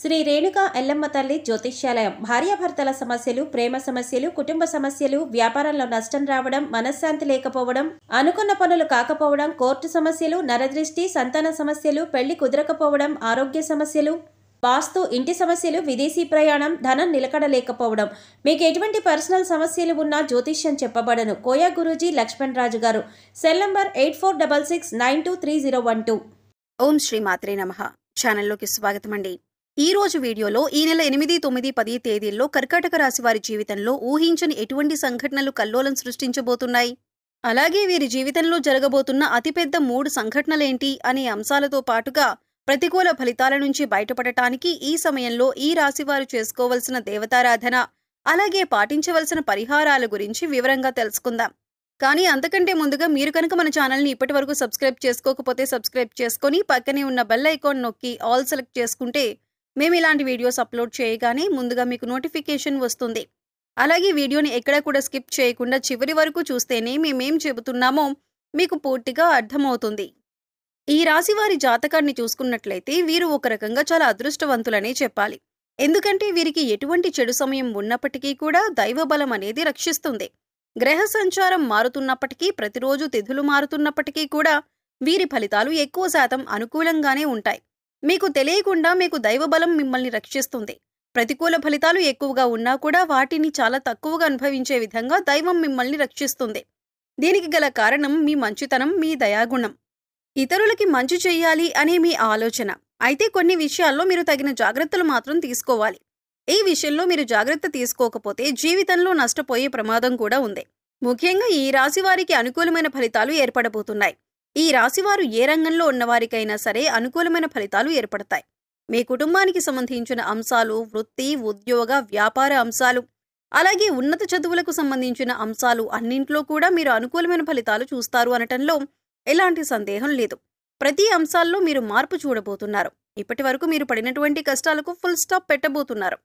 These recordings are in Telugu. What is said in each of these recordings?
శ్రీ రేణుక ఎల్లమ్మ తల్లి జ్యోతిష్యాలయం. భార్యాభర్తల సమస్యలు, ప్రేమ సమస్యలు, కుటుంబ సమస్యలు, వ్యాపారంలో నష్టం రావడం, మనశ్శాంతి లేకపోవడం, అనుకున్న పనులు కాకపోవడం, కోర్టు సమస్యలు, నరదృష్టి, సంతాన సమస్యలు, పెళ్లి కుదరకపోవడం, ఆరోగ్య సమస్యలు, వాస్తు, ఇంటి సమస్యలు, విదేశీ ప్రయాణం, ధనం నిలకడలేకపోవడం, మీకు ఎటువంటి పర్సనల్ సమస్యలు ఉన్నా జ్యోతిష్యం చెప్పబడను. కోయా గురూజీ లక్ష్మణ్ రాజు గారు. Cell number 8466923012. ఓం శ్రీ మాత్రే నమః. ఛానల్లోకి స్వాగతం అండి. ఈ రోజు వీడియోలో ఈ నెల 8, 9, 10 తేదీల్లో కర్కాటక రాశి వారి జీవితంలో ఊహించని ఎటువంటి సంఘటనలు కల్లోలం సృష్టించబోతున్నాయి, అలాగే వీరి జీవితంలో జరగబోతున్న అతిపెద్ద 3 సంఘటనలేంటి అనే అంశాలతో పాటుగా ప్రతికూల ఫలితాల నుంచి బయటపడటానికి ఈ సమయంలో ఈ రాశివారు చేసుకోవలసిన దేవతారాధన, అలాగే పాటించవలసిన పరిహారాల గురించి వివరంగా తెలుసుకుందాం. కానీ అంతకంటే ముందుగా మీరు కనుక మన ఛానల్ని ఇప్పటి వరకు సబ్స్క్రైబ్ చేసుకోకపోతే సబ్స్క్రైబ్ చేసుకుని పక్కనే ఉన్న బెల్ ఐకాన్ నొక్కి ఆల్ సెలెక్ట్ చేసుకుంటే మేము ఇలాంటి వీడియోస్ అప్లోడ్ చేయగానే ముందుగా మీకు నోటిఫికేషన్ వస్తుంది. అలాగే వీడియోని ఎక్కడా కూడా స్కిప్ చేయకుండా చివరి వరకు చూస్తేనే మేమేం చెబుతున్నామో మీకు పూర్తిగా అర్థమవుతుంది. ఈ రాశి వారి జాతకాన్ని చూసుకున్నట్లయితే వీరు ఒక రకంగా చాలా అదృష్టవంతులనే చెప్పాలి. ఎందుకంటే వీరికి ఎటువంటి చెడు సమయం ఉన్నప్పటికీ కూడా దైవబలం అనేది రక్షిస్తుంది. గ్రహ సంచారం మారుతున్నప్పటికీ, ప్రతిరోజు తిథులు మారుతున్నప్పటికీ కూడా వీరి ఫలితాలు ఎక్కువ శాతం అనుకూలంగానే ఉంటాయి. మీకు తెలియకుండా మీకు దైవబలం మిమ్మల్ని రక్షిస్తుంది. ప్రతికూల ఫలితాలు ఎక్కువగా ఉన్నా కూడా వాటిని చాలా తక్కువగా అనుభవించే విధంగా దైవం మిమ్మల్ని రక్షిస్తుంది. దీనికి గల కారణం మీ మంచితనం, మీ దయాగుణం, ఇతరులకి మంచి చెయ్యాలి అనే మీ ఆలోచన. అయితే కొన్ని విషయాల్లో మీరు తగిన జాగ్రత్తలు మాత్రం తీసుకోవాలి. ఈ విషయంలో మీరు జాగ్రత్త తీసుకోకపోతే జీవితంలో నష్టపోయే ప్రమాదం కూడా ఉంది. ముఖ్యంగా ఈ రాశి వారికి అనుకూలమైన ఫలితాలు ఏర్పడబోతున్నాయి. ఈ రాశివారు ఏ రంగంలో ఉన్నవారికైనా సరే అనుకూలమైన ఫలితాలు ఏర్పడతాయి. మీ కుటుంబానికి సంబంధించిన అంశాలు, వృత్తి, ఉద్యోగ, వ్యాపార అంశాలు, అలాగే ఉన్నత చదువులకు సంబంధించిన అంశాలు అన్నింట్లో కూడా మీరు అనుకూలమైన ఫలితాలు చూస్తారు అనటంలో ఎలాంటి సందేహం లేదు. ప్రతి అంశాల్లో మీరు మార్పు చూడబోతున్నారు. ఇప్పటి వరకు మీరు పడినటువంటి కష్టాలకు ఫుల్ స్టాప్ పెట్టబోతున్నారు.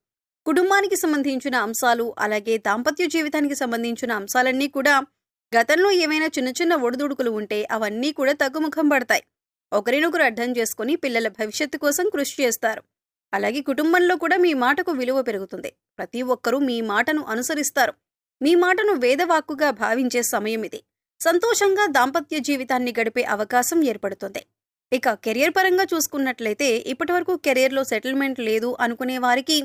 కుటుంబానికి సంబంధించిన అంశాలు, అలాగే దాంపత్య జీవితానికి సంబంధించిన అంశాలన్నీ కూడా గతంలో ఏమైనా చిన్న చిన్న ఒడిదుడుకులు ఉంటే అవన్నీ కూడా తగ్గుముఖం పడతాయి. ఒకరినొకరు అర్థం చేసుకుని పిల్లల భవిష్యత్తు కోసం కృషి చేస్తారు. అలాగే కుటుంబంలో కూడా మీ మాటకు విలువ పెరుగుతుంది. ప్రతి ఒక్కరూ మీ మాటను అనుసరిస్తారు. మీ మాటను వేదవాక్కుగా భావించే సమయం ఇది. సంతోషంగా దాంపత్య జీవితాన్ని గడిపే అవకాశం ఏర్పడుతుంది. ఇక కెరియర్ పరంగా చూసుకున్నట్లయితే ఇప్పటివరకు కెరియర్లో సెటిల్మెంట్ లేదు అనుకునే వారికి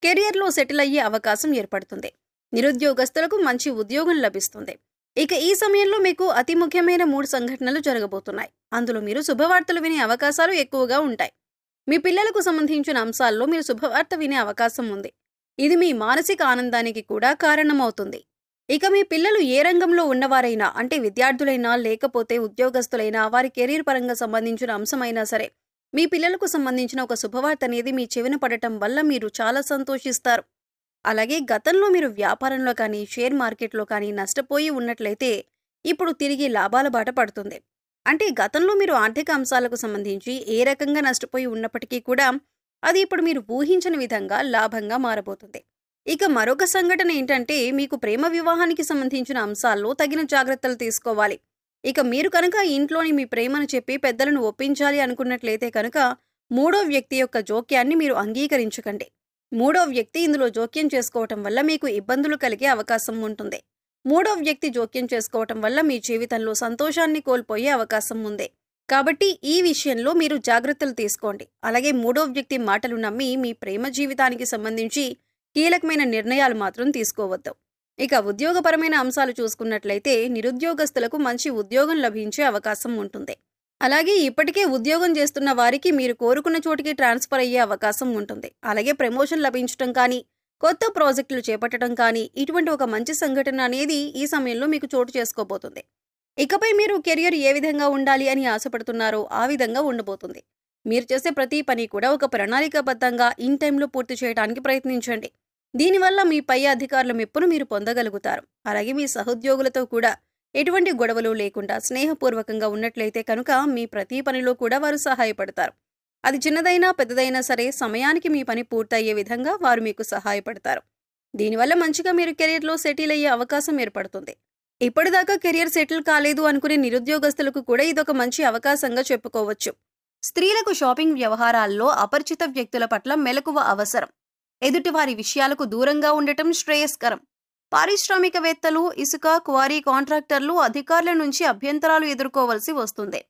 కెరియర్లో సెటిల్ అయ్యే అవకాశం ఏర్పడుతుంది. నిరుద్యోగస్తులకు మంచి ఉద్యోగం లభిస్తుంది. ఇక ఈ సమయంలో మీకు అతి ముఖ్యమైన 3 సంఘటనలు జరగబోతున్నాయి. అందులో మీరు శుభవార్తలు వినే అవకాశాలు ఎక్కువగా ఉంటాయి. మీ పిల్లలకు సంబంధించిన అంశాల్లో మీరు శుభవార్త వినే అవకాశం ఉంది. ఇది మీ మానసిక ఆనందానికి కూడా కారణమవుతుంది. ఇక మీ పిల్లలు ఏ రంగంలో ఉన్నవారైనా, అంటే విద్యార్థులైనా లేకపోతే ఉద్యోగస్తులైనా, వారి కెరీర్ పరంగా సంబంధించిన అంశమైనా సరే, మీ పిల్లలకు సంబంధించిన ఒక శుభవార్త అనేది మీ చెవిన పడటం వల్ల మీరు చాలా సంతోషిస్తారు. అలాగే గతంలో మీరు వ్యాపారంలో కానీ, షేర్ మార్కెట్లో కానీ నష్టపోయి ఉన్నట్లయితే ఇప్పుడు తిరిగి లాభాల బాట పడుతుంది. అంటే గతంలో మీరు ఆర్థిక అంశాలకు సంబంధించి ఏ రకంగా నష్టపోయి ఉన్నప్పటికీ కూడా అది ఇప్పుడు మీరు ఊహించని విధంగా లాభంగా మారబోతుంది. ఇక మరొక సంఘటన ఏంటంటే మీకు ప్రేమ వివాహానికి సంబంధించిన అంశాల్లో తగిన జాగ్రత్తలు తీసుకోవాలి. ఇక మీరు కనుక ఇంట్లోని మీ ప్రేమను చెప్పి పెద్దలను ఒప్పించాలి అనుకున్నట్లయితే కనుక 3వ వ్యక్తి యొక్క జోక్యాన్ని మీరు అంగీకరించకండి. 3వ వ్యక్తి ఇందులో జోక్యం చేసుకోవటం వల్ల మీకు ఇబ్బందులు కలిగే అవకాశం ఉంటుంది. 3వ వ్యక్తి జోక్యం చేసుకోవటం వల్ల మీ జీవితంలో సంతోషాన్ని కోల్పోయే అవకాశం ఉంది. కాబట్టి ఈ విషయంలో మీరు జాగ్రత్తలు తీసుకోండి. అలాగే 3వ వ్యక్తి మాటలు నమ్మి మీ ప్రేమ జీవితానికి సంబంధించి కీలకమైన నిర్ణయాలు మాత్రం తీసుకోవద్దు. ఇక ఉద్యోగపరమైన అంశాలు చూసుకున్నట్లయితే నిరుద్యోగస్తులకు మంచి ఉద్యోగం లభించే అవకాశం ఉంటుంది. అలాగే ఇప్పటికే ఉద్యోగం చేస్తున్న వారికి మీరు కోరుకున్న చోటికి ట్రాన్స్ఫర్ అయ్యే అవకాశం ఉంటుంది. అలాగే ప్రమోషన్ లభించడం కానీ, కొత్త ప్రాజెక్టులు చేపట్టడం కానీ, ఇటువంటి ఒక మంచి సంఘటన అనేది ఈ సమయంలో మీకు చోటు చేసుకోబోతుంది. ఇకపై మీరు కెరియర్ ఏ విధంగా ఉండాలి అని ఆశపడుతున్నారో ఆ విధంగా ఉండబోతుంది. మీరు చేసే ప్రతి పని కూడా ఒక ప్రణాళికాబద్ధంగా ఇన్ టైంలో పూర్తి చేయడానికి ప్రయత్నించండి. దీనివల్ల మీ పై అధికారుల మెప్పును మీరు పొందగలుగుతారు. అలాగే మీ సహోద్యోగులతో కూడా ఎటువంటి గొడవలు లేకుండా స్నేహపూర్వకంగా ఉన్నట్లయితే కనుక మీ ప్రతి పనిలో కూడా వారు సహాయపడతారు. అది చిన్నదైనా పెద్దదైనా సరే సమయానికి మీ పని పూర్తయ్యే విధంగా వారు మీకు సహాయపడతారు. దీనివల్ల మంచిగా మీరు కెరియర్లో సెటిల్ అయ్యే అవకాశం ఏర్పడుతుంది. ఇప్పటిదాకా కెరియర్ సెటిల్ కాలేదు అనుకునే నిరుద్యోగస్తులకు కూడా ఇదొక మంచి అవకాశంగా చెప్పుకోవచ్చు. స్త్రీలకు షాపింగ్ వ్యవహారాల్లో అపరిచిత వ్యక్తుల పట్ల మెలకువ అవసరం. ఎదుటివారి విషయాలకు దూరంగా ఉండటం శ్రేయస్కరం. పారిశ్రామికవేత్తలు, ఇసుక క్వారీ కాంట్రాక్టర్లు, అధికారుల నుంచి అభ్యంతరాలు ఎదుర్కోవలసి వస్తుంది.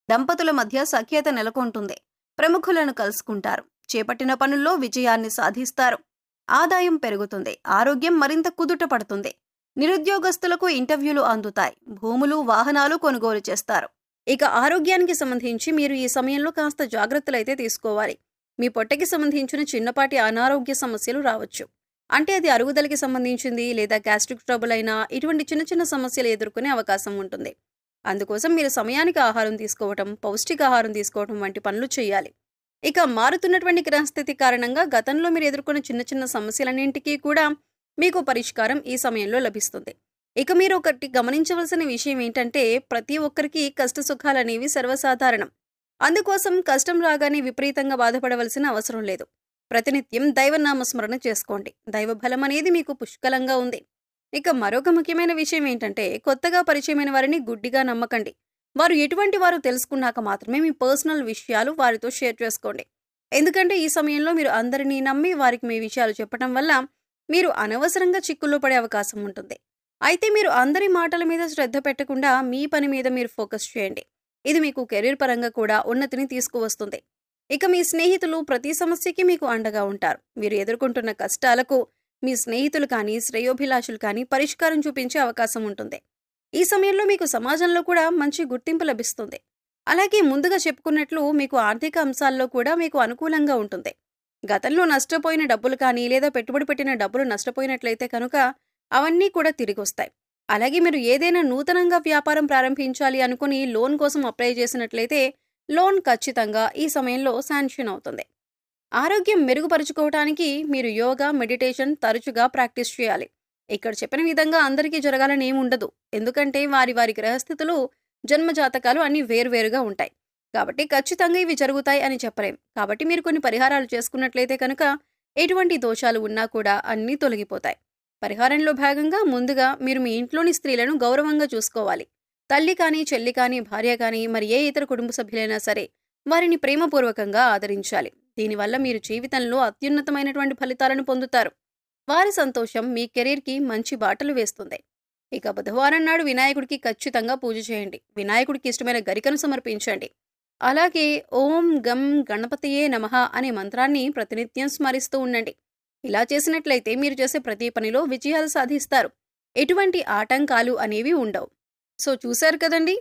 దంపతుల మధ్య సఖ్యత నెలకొంటుంది. ప్రముఖులను కలుసుకుంటారు. చేపట్టిన పనుల్లో విజయాన్ని సాధిస్తారు. ఆదాయం పెరుగుతుంది. ఆరోగ్యం మరింత కుదుట పడుతుంది. నిరుద్యోగస్తులకు ఇంటర్వ్యూలు అందుతాయి. భూములు, వాహనాలు కొనుగోలు చేస్తారు. ఇక ఆరోగ్యానికి సంబంధించి మీరు ఈ సమయంలో కాస్త జాగ్రత్తలైతే తీసుకోవాలి. మీ పొట్టకి సంబంధించిన చిన్నపాటి అనారోగ్య సమస్యలు రావచ్చు. అంటే అది అరుగుదలకి సంబంధించింది లేదా గ్యాస్ట్రిక్ ట్రబుల్ అయినా ఇటువంటి చిన్న చిన్న సమస్యలు ఎదుర్కొనే అవకాశం ఉంటుంది. అందుకోసం మీరు సమయానికి ఆహారం తీసుకోవటం, పౌష్టికాహారం తీసుకోవటం వంటి పనులు చేయాలి. ఇక మారుతున్నటువంటి గ్రహస్థితి కారణంగా గతంలో మీరు ఎదుర్కొన్న చిన్న చిన్న సమస్యలన్నింటికీ కూడా మీకు పరిష్కారం ఈ సమయంలో లభిస్తుంది. ఇక మీరు ఒకటి గమనించవలసిన విషయం ఏంటంటే, ప్రతి ఒక్కరికి కష్ట సుఖాలనేవి సర్వసాధారణం. అందుకోసం కష్టం రాగానే విపరీతంగా బాధపడవలసిన అవసరం లేదు. ప్రతినిత్యం దైవనామస్మరణ చేసుకోండి. దైవబలం అనేది మీకు పుష్కలంగా ఉంది. ఇక మరొక ముఖ్యమైన విషయం ఏంటంటే, కొత్తగా పరిచయమైన వారిని గుడ్డిగా నమ్మకండి. వారు ఎటువంటి వారు తెలుసుకున్నాక మాత్రమే మీ పర్సనల్ విషయాలు వారితో షేర్ చేసుకోండి. ఎందుకంటే ఈ సమయంలో మీరు అందరినీ నమ్మి వారికి మీ విషయాలు చెప్పడం వల్ల మీరు అనవసరంగా చిక్కుల్లో పడే అవకాశం ఉంటుంది. అయితే మీరు అందరి మాటల మీద శ్రద్ధ పెట్టకుండా మీ పని మీద మీరు ఫోకస్ చేయండి. ఇది మీకు కెరీర్ పరంగా కూడా ఉన్నతిని తీసుకువస్తుంది. ఇక మీ స్నేహితులు ప్రతి సమస్యకి మీకు అండగా ఉంటారు. మీరు ఎదుర్కొంటున్న కష్టాలకు మీ స్నేహితులు కానీ, శ్రేయోభిలాషులు కానీ పరిష్కారం చూపించే అవకాశం ఉంటుంది. ఈ సమయంలో మీకు సమాజంలో కూడా మంచి గుర్తింపు లభిస్తుంది. అలాగే ముందుగా చెప్పుకున్నట్లు మీకు ఆర్థిక అంశాల్లో కూడా మీకు అనుకూలంగా ఉంటుంది. గతంలో నష్టపోయిన డబ్బులు కానీ లేదా పెట్టుబడి పెట్టిన డబ్బులు నష్టపోయినట్లయితే కనుక అవన్నీ కూడా తిరిగి వస్తాయి. అలాగే మీరు ఏదైనా నూతనంగా వ్యాపారం ప్రారంభించాలి అనుకుని లోన్ కోసం అప్లై చేసినట్లయితే లోన్ ఖచ్చితంగా ఈ సమయంలో శాంక్షన్ అవుతుంది. ఆరోగ్యం మెరుగుపరుచుకోవటానికి మీరు యోగా, మెడిటేషన్ తరచుగా ప్రాక్టీస్ చేయాలి. ఇక్కడ చెప్పిన విధంగా అందరికీ జరగాలని ఏమి ఉండదు. ఎందుకంటే వారి వారి గ్రహస్థితులు, జన్మజాతకాలు అన్నీ వేరువేరుగా ఉంటాయి. కాబట్టి ఖచ్చితంగా ఇవి జరుగుతాయి అని చెప్పలేం. కాబట్టి మీరు కొన్ని పరిహారాలు చేసుకున్నట్లయితే కనుక ఎటువంటి దోషాలు ఉన్నా కూడా అన్నీ తొలగిపోతాయి. పరిహారంలో భాగంగా ముందుగా మీరు మీ ఇంట్లోని స్త్రీలను గౌరవంగా చూసుకోవాలి. తల్లి కానీ, చెల్లి కానీ, భార్య కానీ, మరి ఏ ఇతర కుటుంబ సభ్యులైనా సరే వారిని ప్రేమపూర్వకంగా ఆదరించాలి. దీనివల్ల మీరు జీవితంలో అత్యున్నతమైనటువంటి ఫలితాలను పొందుతారు. వారి సంతోషం మీ కెరీర్కి మంచి బాటలు వేస్తుంది. ఇక బుధవారం నాడు వినాయకుడికి ఖచ్చితంగా పూజ చేయండి. వినాయకుడికి ఇష్టమైన గరికను సమర్పించండి. అలాగే ఓం గం గణపతియే నమః అనే మంత్రాన్ని ప్రతినిత్యం స్మరిస్తూ ఉండండి. ఇలా చేసినట్లయితే మీరు చేసే ప్రతి పనిలో విజయాలు సాధిస్తారు. ఎటువంటి ఆటంకాలు అనేవి ఉండవు. సో చూశారు కదండి,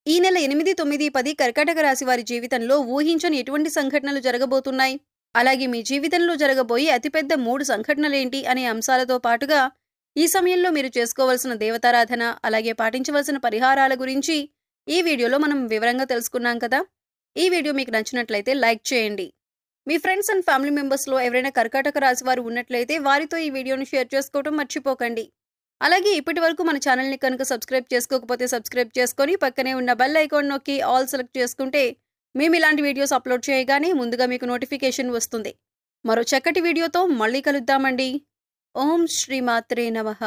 ఈ నెల 8, 9, 10 కర్కాటక రాశి వారి జీవితంలో ఊహించని ఎటువంటి సంఘటనలు జరగబోతున్నాయి, అలాగే మీ జీవితంలో జరగబోయే అతిపెద్ద 3 సంఘటనలేంటి అనే అంశాలతో పాటుగా ఈ సమయంలో మీరు చేసుకోవాల్సిన దేవతారాధన, అలాగే పాటించవలసిన పరిహారాల గురించి ఈ వీడియోలో మనం వివరంగా తెలుసుకున్నాం కదా. ఈ వీడియో మీకు నచ్చినట్లయితే లైక్ చేయండి. మీ ఫ్రెండ్స్ అండ్ ఫ్యామిలీ మెంబర్స్లో ఎవరైనా కర్కాటక రాశి వారు ఉన్నట్లయితే వారితో ఈ వీడియోను షేర్ చేసుకోవడం మర్చిపోకండి. అలాగే ఇప్పటి వరకు మన ఛానల్ని కనుక సబ్స్క్రైబ్ చేసుకోకపోతే సబ్స్క్రైబ్ చేసుకొని పక్కనే ఉన్న బెల్ ఐకాన్ నొక్కి ఆల్ సెలెక్ట్ చేసుకుంటే మేము ఇలాంటి వీడియోస్ అప్లోడ్ చేయగానే ముందుగా మీకు నోటిఫికేషన్ వస్తుంది. మరో చక్కటి వీడియోతో మళ్ళీ కలుద్దామండి. ఓం శ్రీమాత్రే నమః.